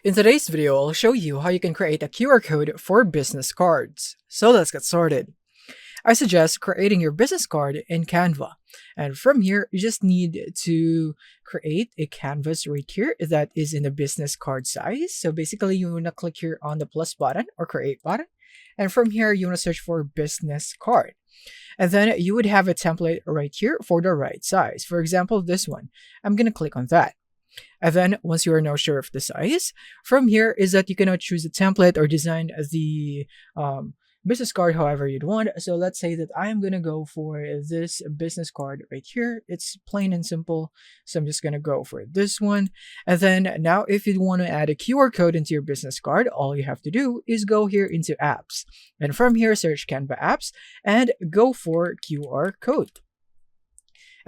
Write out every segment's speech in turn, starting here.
In today's video, I'll show you how you can create a QR code for business cards. So let's get started. I suggest creating your business card in Canva. And from here, you just need to create a canvas right here that is in the business card size. So basically, you want to click here on the plus button or create button. And from here, you want to search for business card. And then you would have a template right here for the right size. For example, this one. I'm going to click on that. And then once you are now sure of the size, from here is that you cannot choose a template or design the business card however you'd want. So let's say that I am going to go for this business card right here. It's plain and simple. So I'm just going to go for this one. And then now if you want to add a QR code into your business card, all you have to do is go here into apps. And from here, search Canva apps and go for QR code.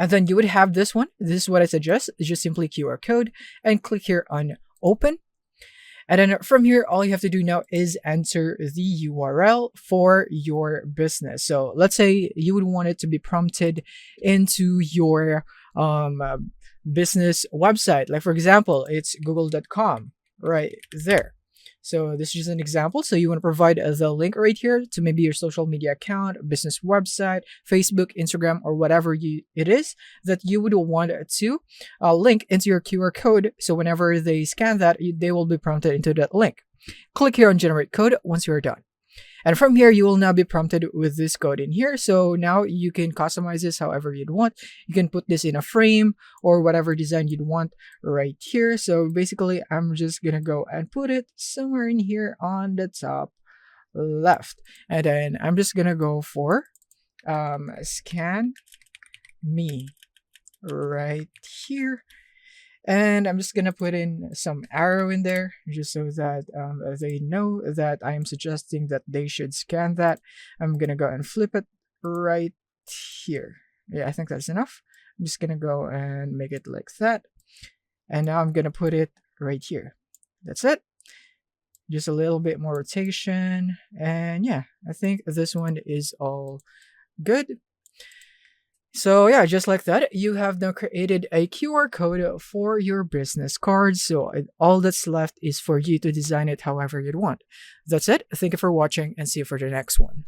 And then you would have this one. This is what I suggest. It's just simply QR code and click here on open. And then from here, all you have to do now is enter the URL for your business. So let's say you would want it to be prompted into your business website. Like for example, it's google.com right there. So this is just an example. So you want to provide the link right here to maybe your social media account, business website, Facebook, Instagram, or whatever it is that you would want to link into your QR code. So whenever they scan that, they will be prompted into that link. Click here on generate code once you're done. And from here, you will now be prompted with this code in here. So now you can customize this however you'd want. You can put this in a frame or whatever design you'd want right here. So basically, I'm just going to go and put it somewhere in here on the top left. And then I'm just going to go for scan me right here. And I'm just going to put in some arrow in there just so that they know that I am suggesting that they should scan that. I'm going to go and flip it right here. Yeah, I think that's enough. I'm just going to go and make it like that. And now I'm going to put it right here. That's it. Just a little bit more rotation. And yeah, I think this one is all good. So yeah, just like that, you have now created a QR code for your business cards. So all that's left is for you to design it however you'd want. That's it. Thank you for watching and see you for the next one.